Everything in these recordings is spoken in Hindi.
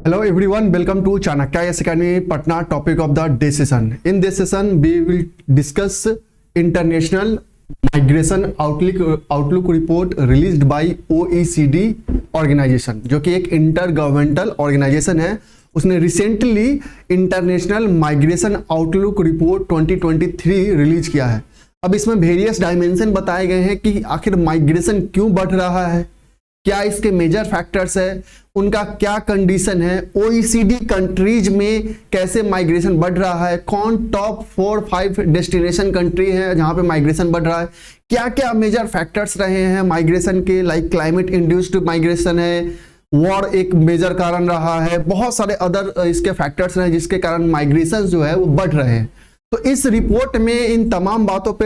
Hello everyone, welcome to Chanakya IAS Academy Patna. Topic of the day session. In this session, we will discuss international migration outlook report released by OECD organization, जो कि एक इंटरगवर्नमेंटल ऑर्गेनाइजेशन है. उसने recently international migration outlook report 2023 release किया है. अब इसमें वेरियस डायमेंशन बताए गए हैं कि आखिर माइग्रेशन क्यों बढ़ रहा है, क्या इसके मेजर फैक्टर्स है, उनका क्या कंडीशन है, ओईसीडी कंट्रीज में कैसे माइग्रेशन बढ़ रहा है, कौन टॉप 4-5 डेस्टिनेशन कंट्री है जहां पे माइग्रेशन बढ़ रहा है, क्या क्या मेजर फैक्टर्स रहे हैं माइग्रेशन के, लाइक क्लाइमेट इंड्यूस्ड माइग्रेशन है, वॉर एक मेजर कारण रहा है, बहुत सारे अदर इसके फैक्टर्स हैं जिसके कारण माइग्रेशन जो है वो बढ़ रहे हैं. तो इस रिपोर्ट में इन तमाम बातों पे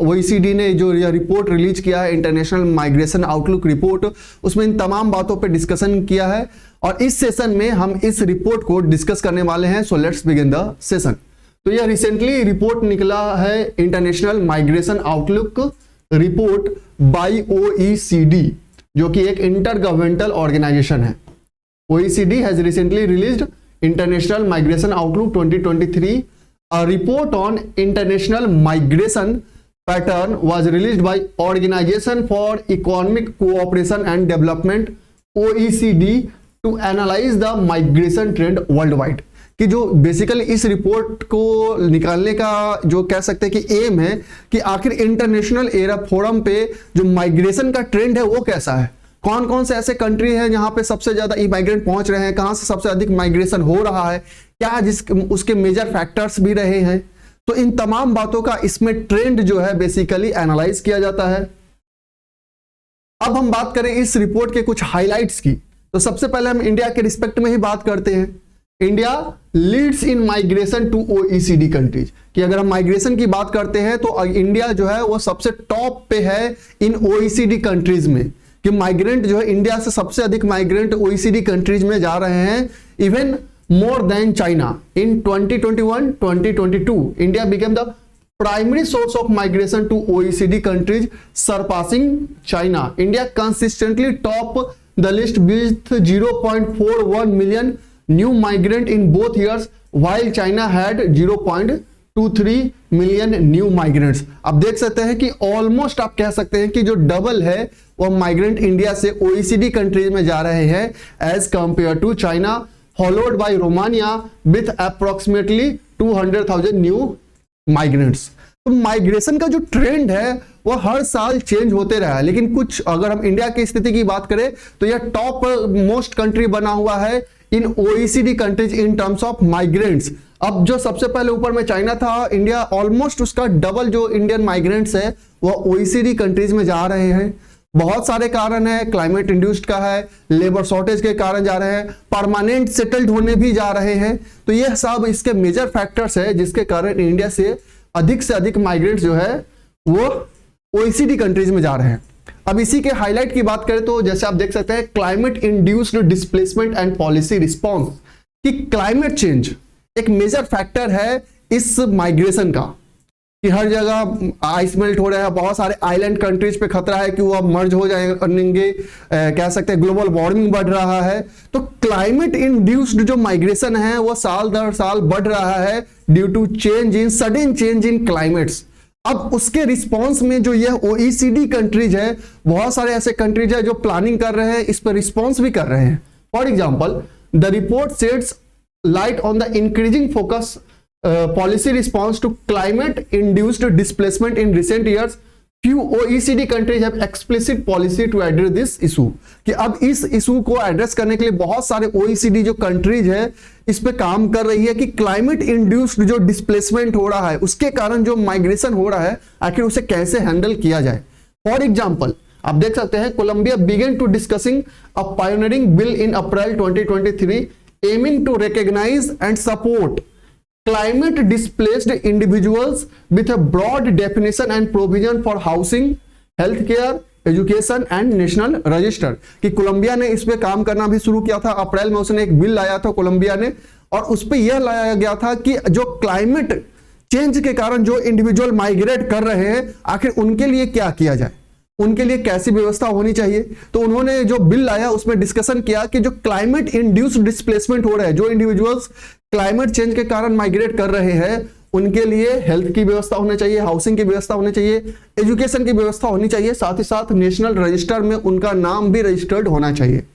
ओईसीडी ने जो यह रिपोर्ट रिलीज किया है, इंटरनेशनल माइग्रेशन आउटलुक रिपोर्ट, उसमें इन तमाम बातों पे डिस्कशन किया है और इस सेशन में हम इस रिपोर्ट को डिस्कस करने वाले हैं. So let's begin the session. तो यह रिसेंटली रिपोर्ट निकला है, international migration outlook report by OECD, जो कि एक इंटरगवर्नमेंटल ऑर्गेनाइजेशन है. OECD has recently released international migration outlook 2023. A report on international migration pattern was released by Organization for Economic Cooperation and Development (OECD) to analyze the migration trend worldwide. कि जो बेसिकली इस रिपोर्ट को निकालने का जो कह सकते हैं कि एम है कि आखिर इंटरनेशनल एरा फोरम पे जो माइग्रेशन का ट्रेंड है वो कैसा है, कौन कौन से ऐसे कंट्री हैं जहां पे सबसे ज्यादा इमाइग्रेंट पहुंच रहे हैं, कहां से सबसे अधिक माइग्रेशन हो रहा है, क्या उसके मेजर फैक्टर्स भी रहे हैं. तो इन तमाम बातों का इसमें ट्रेंड जो है बेसिकली एनालाइज किया जाता है. अब हम बात करें इस रिपोर्ट के कुछ हाइलाइट्स की, तो सबसे पहले हम इंडिया के रिस्पेक्ट में ही बात करते हैं. India leads in migration to OECD countries, कि अगर हम माइग्रेशन की बात करते हैं तो इंडिया जो है वो सबसे टॉप पे है इन ओईसीडी कंट्रीज में, कि माइग्रेंट जो है इंडिया से सबसे अधिक माइग्रेंट ओईसीडी कंट्रीज में जा रहे हैं. Even more than China. In 2021-2022, India became the primary source of migration to OECD countries, surpassing China. India consistently top the list with 0.41 million new migrant in both years, while China had 0.23 million new migrants. अब देख सकते हैं कि ऑलमोस्ट आप कह सकते हैं कि जो डबल है वो माइग्रेंट इंडिया से ओईसीडी कंट्रीज में जा रहे हैं as compare to China, followed by Romania with approximately 200,000 new migrants. तो माइग्रेशन का जो ट्रेंड है वो हर साल चेंज होते रहा है, लेकिन कुछ अगर हम इंडिया की स्थिति की बात करें तो यह टॉप मोस्ट कंट्री बना हुआ है in OECD countries in terms of migrants. अब जो सबसे पहले ऊपर में चाइना था, इंडिया ऑलमोस्ट उसका डबल जो इंडियन माइग्रेंट्स है वो ओईसीडी कंट्रीज में जा रहे हैं. बहुत सारे कारण है, क्लाइमेट इंड्यूस्ड का है, लेबर शॉर्टेज के कारण जा रहे हैं, परमानेंट सेटल्ड होने भी जा रहे हैं. तो ये सब इसके मेजर फैक्टर्स है जिसके कारण इंडिया से अधिक माइग्रेंट्स जो है वो ओईसीडी कंट्रीज में जा रहे हैं. अब इसी के हाईलाइट की बात करें तो जैसे आप देख सकते हैं, climate induced displacement and policy response, कि क्लाइमेट चेंज एक मेजर फैक्टर है इस माइग्रेशन का, कि हर जगह आइस मेल्ट हो रहा है, बहुत सारे आइलैंड कंट्रीज पे खतरा है कि वो अब मर्ज हो जाएंगे, कह सकते हैं ग्लोबल वार्मिंग बढ़ रहा है. तो क्लाइमेट इंड्यूस्ड जो माइग्रेशन है वो साल दर साल बढ़ रहा है due to sudden change in climates. अब उसके रिस्पॉन्स में जो यह ओईसीडी कंट्रीज है, बहुत सारे ऐसे कंट्रीज है जो प्लानिंग कर रहे हैं, इस पर रिस्पॉन्स भी कर रहे हैं. For example, the report shades light on the increasing focus policy response to climate induced displacement in recent years. Few OECD countries have explicit policy to address this issue. कि अब इस इशू को एड्रेस करने के लिए बहुत सारे OECD जो कंट्रीज है इस पे काम कर रही है कि क्लाइमेट इंड्यूस्ड जो डिस्प्लेसमेंट हो रहा है उसके कारण जो माइग्रेशन हो रहा है आखिर उसे कैसे हैंडल किया जाए. फॉर एग्जाम्पल, आप देख सकते हैं, Colombia began to discussing a pioneering bill in April 2023 aiming to recognise and support climate displaced individuals with a broad definition and provision for housing, healthcare, education and national register. कि कोलंबिया ने इस पे काम करना भी शुरू किया था. अप्रैल में उसने एक बिल लाया था कोलंबिया ने, और उस पे यह लाया गया था कि जो क्लाइमेट चेंज के कारण जो इंडिविजुअल माइग्रेट कर रहे हैं आखिर उनके लिए क्या किया जाए. उनके लिए कैसी व्यवस्था होनी चाहिए। तो उन्होंने जो बिल लाया उसमें डिस्कशन किया कि जो क्लाइमेट इंड्यूस्ड डिस्प्लेसमेंट हो रहा है, जो इंडिविजुअल्स क्लाइमेट चेंज के कारण माइग्रेट कर रहे हैं, उनके लिए हेल्थ की व्यवस्था होनी चाहिए, हाउसिंग की व्यवस्था होनी चाहिए, एजुकेशन की व्यवस्था होनी चाहिए, साथ ही साथ नेशनल रजिस्टर में उनका नाम भी रजिस्टर्ड होना चाहिए।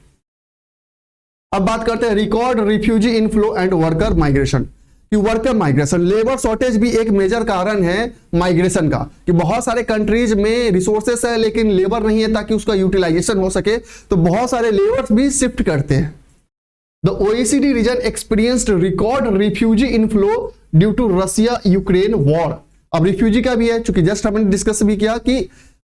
अब बात करते हैं record refugee inflow and worker migration. कि वर्कर माइग्रेशन, लेबर शॉर्टेज भी एक मेजर कारण है माइग्रेशन का, कि बहुत सारे कंट्रीज में रिसोर्सेस है लेकिन लेबर नहीं है ताकि उसका यूटिलाइजेशन हो सके, तो बहुत सारे लेबर्स भी शिफ्ट करते हैं। The OECD region experienced record refugee inflow due to Russia Ukraine war. अब रिफ्यूजी का भी है, चूंकि जस्ट हमने डिस्कस भी किया कि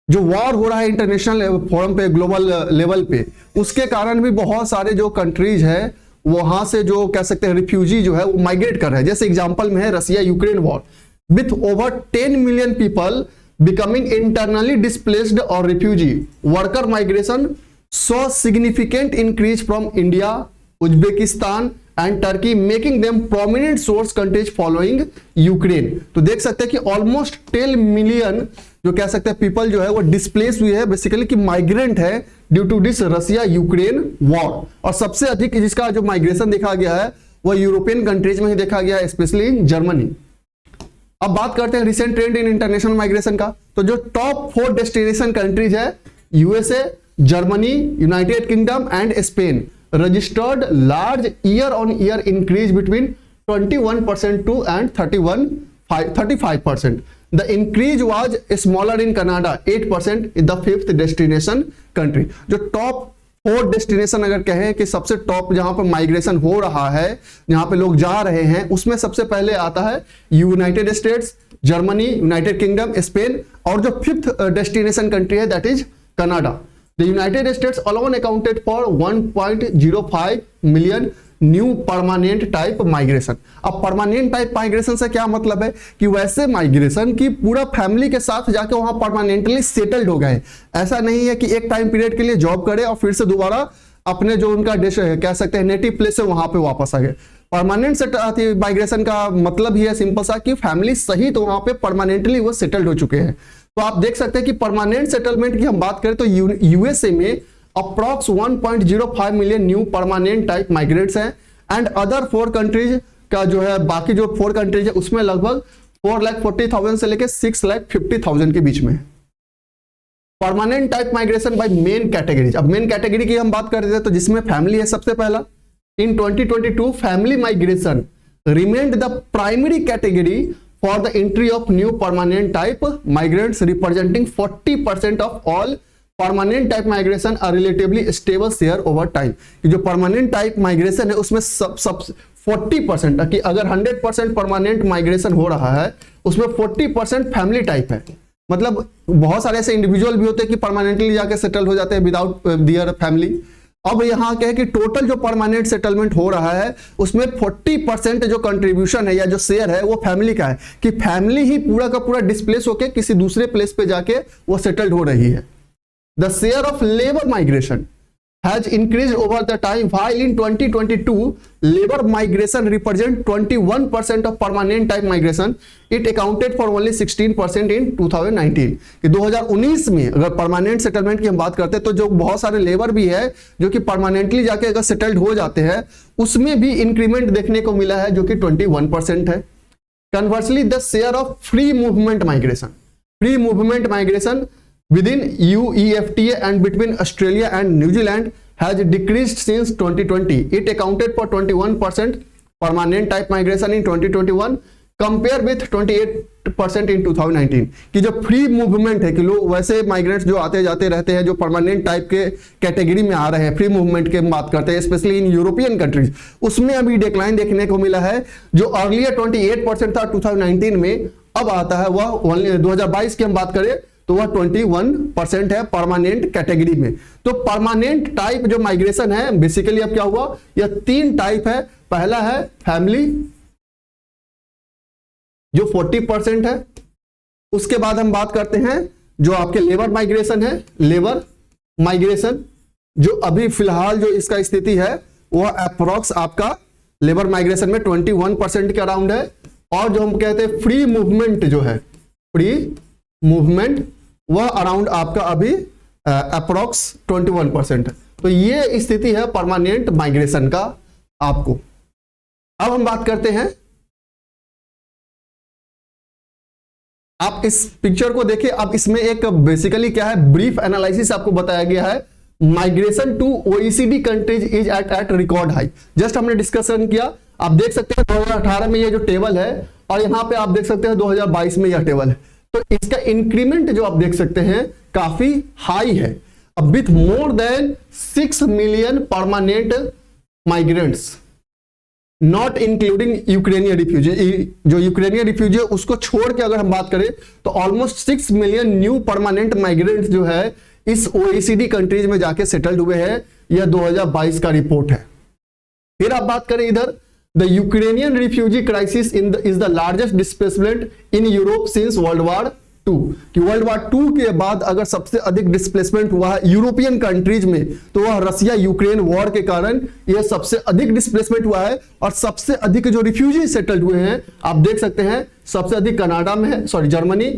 जो वॉर हो रहा है इंटरनेशनल फोरम पे, ग्लोबल लेवल पे, उसके कारण भी बहुत सारे जो कंट्रीज है वहां से जो कह सकते हैं रिफ्यूजी जो है वो माइग्रेट कर रहे हैं। जैसे एग्जांपल में है Russia Ukraine war, with over 10 million people becoming internally displaced और refugee, worker migration saw significant increase from India, Uzbekistan and Turkey, making them prominent source countries following Ukraine. तो देख सकते हैं कि ऑलमोस्ट 10 मिलियन जो कह सकते हैं पीपल जो है वो डिस्प्लेस हुए है, बेसिकली कि माइग्रेंट है due to this Russia Ukraine war. और सबसे अधिक जिसका जो माइग्रेशन देखा गया है वो यूरोपियन कंट्रीज में ही देखा गया है, स्पेशली इन जर्मनी। अब बात करते हैं recent trend in international migration का। तो जो टॉप 4 डेस्टिनेशन कंट्रीज है, USA, Germany, United Kingdom and Spain, registered large year on year increase between 21% to and 35%. The increase was smaller in Canada 8% in the 5th destination country. जो टॉप 4 डेस्टिनेशन अगर कहें कि सबसे टॉप जहां पर माइग्रेशन हो रहा है, जहां पे लोग जा रहे हैं, उसमें सबसे पहले आता है United states, Germany, United kingdom, Spain, और जो 5th डेस्टिनेशन कंट्री है that is Canada. The United States alone accounted for 1.05 million new permanent type migration. अब परमानेंट टाइप माइग्रेशन से क्या मतलब है कि वैसे माइग्रेशन की पूरा फैमिली के साथ जाके वहां परमानेंटली सेटल्ड हो गए। ऐसा नहीं है कि एक टाइम पीरियड के लिए जॉब करे और फिर से दोबारा अपने जो उनका देश है, कह सकते हैं नेटिव प्लेस है, वहां पे वापस आ गए। परमानेंट माइग्रेशन का मतलब ही है सिंपल सा कि फैमिली सहित वहां पे परमानेंटली वो सेटल्ड हो चुके हैं। तो आप देख सकते हैं कि परमानेंट सेटलमेंट की हम बात करें तो यूएसए में approx 1.05 million new permanent type migrates हैं, एंड अदर 4 कंट्रीज का जो है, बाकी जो 4 कंट्रीज है उसमें लगभग 4,40,000 से लेकर 6,50,000 के बीच में। Permanent type migration by main categories. अब मेन कैटेगरी की हम बात करते हैं तो जिसमें फैमिली है सबसे पहला। इन 2022 family migration remained the primary category for the entry of new permanent type migrants, representing 40% of all permanent type migration are relatively stable share over time। कि जो permanent type migration है उसमें सब 40%, कि अगर 100% permanent migration हो रहा है उसमें 40% फैमिली टाइप है। मतलब बहुत सारे ऐसे इंडिविजुअल भी होते हैं कि परमानेंटली जाके सेटल हो जाते हैं विदाउट दियर फैमिली। अब यहां क्या है कि टोटल जो परमानेंट सेटलमेंट हो रहा है उसमें 40% जो कंट्रीब्यूशन है या जो शेयर है वो फैमिली का है, कि फैमिली ही पूरा का पूरा डिस्प्लेस होकर किसी दूसरे प्लेस पे जाके वो सेटल्ड हो रही है। The share of labour migration has increased over the time, while in 2022 labor migration represent 21% of permanent type migration. It accounted for only 16% in 2019। कि 2019 में अगर परमानेंट सेटलमेंट की हम बात करते हैं तो जो बहुत सारे लेबर भी है जो कि परमानेंटली जाके अगर सेटल्ड हो जाते हैं उसमें भी इंक्रीमेंट देखने को मिला है जो कि 21% है। Conversely the share of free movement migration within UEFTA and between Australia and New Zealand has decreased since 2020. It accounted for 21% permanent type migration in 2021 compare with 28% in 2019। कि जो फ्री मूवमेंट है कि लोग वैसे माइग्रेंट्स जो आते जाते रहते हैं जो परमानेंट टाइप के कैटेगरी में आ रहे हैं, फ्री मूवमेंट की बात करते हैं स्पेशली इन यूरोपियन कंट्रीज, उसमें अभी डिक्लाइन देखने को मिला है। जो अर्लियर 28% था 2019 में, अब आता है वह 2022 की हम बात करें तो वह 21% है परमानेंट कैटेगरी में। तो परमानेंट टाइप जो माइग्रेशन है बेसिकली अब क्या हुआ, यह 3 टाइप है। पहला है फैमिली जो 40% है, उसके बाद हम बात करते हैं जो आपके लेबर माइग्रेशन है, लेबर माइग्रेशन जो अभी फिलहाल जो इसका स्थिति है वह अप्रॉक्स आपका लेबर माइग्रेशन में 21% के अराउंड है। और जो हम कहते हैं फ्री मूवमेंट जो है, फ्री मूवमेंट वह अराउंड आपका अभी अप्रोक्स 21% है। तो ये स्थिति है परमानेंट माइग्रेशन का आपको। अब हम बात करते हैं, आप इस पिक्चर को देखिए। अब इसमें एक बेसिकली क्या है, ब्रीफ एनालिसिस आपको बताया गया है। Migration to OECD countries is at record high. Just हमने डिस्कशन किया, आप देख सकते हैं 2018 में ये जो टेबल है और यहां पे आप देख सकते हैं 2022 में यह टेबल है। तो इसका इंक्रीमेंट जो आप देख सकते हैं काफी हाई है। अब with more than 6 million permanent migrants, not including Ukrainian refugee. जो यूक्रेनियन रिफ्यूजी है उसको छोड़ के अगर हम बात करें तो almost 6 million new permanent migrants जो है इस ओईसीडी कंट्रीज में जाके सेटल्ड हुए हैं। यह 2022 का रिपोर्ट है। फिर आप बात करें इधर, the Ukrainian refugee crisis is the largest displacement in Europe since World War two. कि वर्ल्ड वॉर 2 के बाद अगर सबसे अधिक डिस्प्लेसमेंट हुआ है यूरोपियन कंट्रीज में तो वह रसिया यूक्रेन वॉर के कारण यह सबसे अधिक डिस्प्लेसमेंट हुआ है। और सबसे अधिक जो रिफ्यूजी सेटल्ड हुए हैं आप देख सकते हैं, सबसे अधिक कनाडा में है, sorry Germany,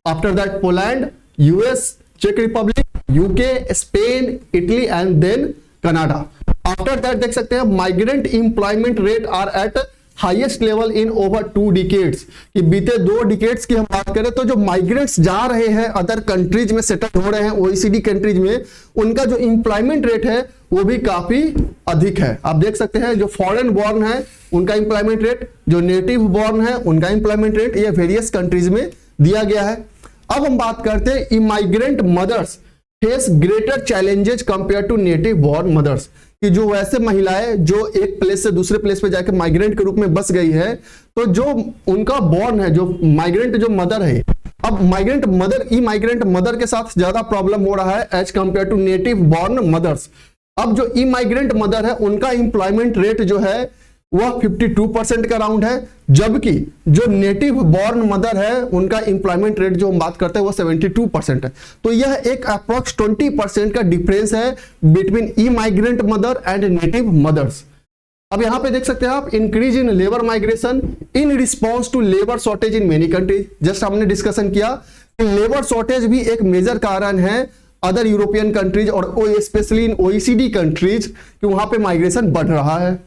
after that Poland, US, चेक Republic, UK, Spain, Italy and then Canada. After that देख सकते हैं migrant employment rate are at highest level in over 2 decades. कि बीते 2 डिकेड्स की हम बात करें तो जो माइग्रेंट्स जा रहे हैं अदर कंट्रीज में सेटल हो रहे हैं ओईसीडी कंट्रीज में, उनका जो एम्प्लॉयमेंट रेट है वो भी काफी अधिक है। आप देख सकते हैं जो फॉरेन बॉर्न है उनका एम्प्लॉयमेंट रेट, जो नेटिव बॉर्न है उनका एम्प्लॉयमेंट रेट, ये वेरियस कंट्रीज में दिया गया है। अब हम बात करते हैं immigrant mothers face greater challenges compare to native born mothers. कि जो वैसे महिलाएं जो एक प्लेस से दूसरे प्लेस पे जाकर माइग्रेंट के रूप में बस गई है, तो जो उनका बॉर्न है, जो माइग्रेंट जो मदर है, अब माइग्रेंट मदर इमाइग्रेंट मदर के साथ ज्यादा प्रॉब्लम हो रहा है as compare to native born mothers. अब जो इमाइग्रेंट मदर है उनका एम्प्लॉयमेंट रेट जो है वह 52% का राउंड है, जबकि जो नेटिव बॉर्न मदर है उनका एम्प्लॉयमेंट रेट जो हम बात करते हैं वो 72% है। तो यह एक अप्रॉक्स 20% का डिफरेंस है between immigrant mother and native mothers. अब यहां पे देख सकते हैं आप, increase in labour migration in response to labour shortage in many countries. Just हमने डिस्कशन किया कि लेबर शॉर्टेज भी एक मेजर कारण है अदर यूरोपियन कंट्रीज और स्पेशली इन ओईसीडी कंट्रीज कि वहां पे माइग्रेशन बढ़ रहा है।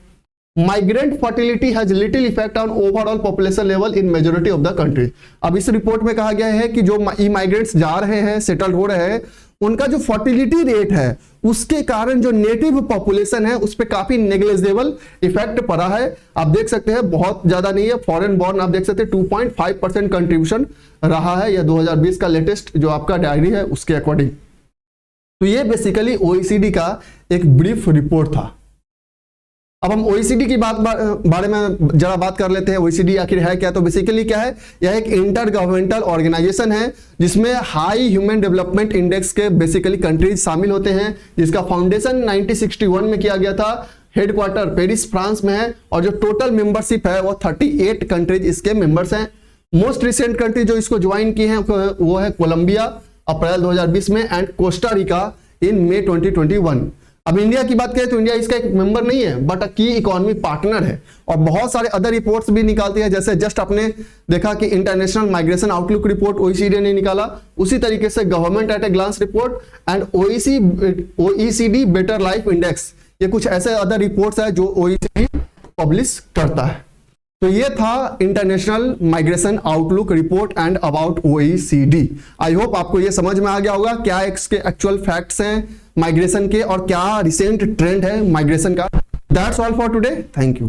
Migrant fertility has little effect on overall population level in majority of the country. अब इस रिपोर्ट में कहा गया है कि जो इमाइग्रेंट्स जा रहे हैं, सेटल हो रहे हैं, उनका जो फर्टिलिटी रेट है उसके कारण जो नेटिव पॉपुलेशन है उस पर काफी नेग्लिजिबल इफेक्ट पड़ा है। आप देख सकते हैं बहुत ज्यादा नहीं है, फॉरेन बॉर्न आप देख सकते हैं 2.5% कंट्रीब्यूशन रहा है, यह 2020 का लेटेस्ट जो आपका डायरी है उसके अकॉर्डिंग। तो ये बेसिकली ओईसीडी का एक ब्रीफ रिपोर्ट था। अब हम ओईसीडी की बारे में जरा बात कर लेते हैं। ओईसीडी आखिर है क्या? तो बेसिकली क्या है, यह एक इंटर गवर्नमेंटल ऑर्गेनाइजेशन है जिसमें हाई ह्यूमन डेवलपमेंट इंडेक्स के बेसिकली कंट्रीज शामिल होते हैं, जिसका फाउंडेशन 1961 में किया गया था। हेडक्वार्टर पेरिस फ्रांस में है और जो टोटल मेंबरशिप है वो 38 कंट्रीज इसके मेंबर्स हैं। मोस्ट रिसेंट कंट्री जो इसको ज्वाइन किए हैं वो है कोलंबिया अप्रैल 2020 में एंड कोस्टा रिका इन मई 2021। अब इंडिया की बात करें तो इंडिया इसका एक मेंबर नहीं है बट की इकोनॉमी पार्टनर है और बहुत सारे अदर रिपोर्ट्स भी निकालती है। जैसे जस्ट आपने देखा कि international migration outlook report OECD ने निकाला, उसी तरीके से government at a glance report and OECD better life index, ये कुछ ऐसे अदर रिपोर्ट्स है जो ओईसीडी पब्लिश करता है। तो ये था international migration outlook report and about OECD. I hope आपको ये समझ में आ गया होगा क्या इसके एक्चुअल फैक्ट्स हैं माइग्रेशन के और क्या रिसेंट ट्रेंड है माइग्रेशन का। That's all for today, thank you.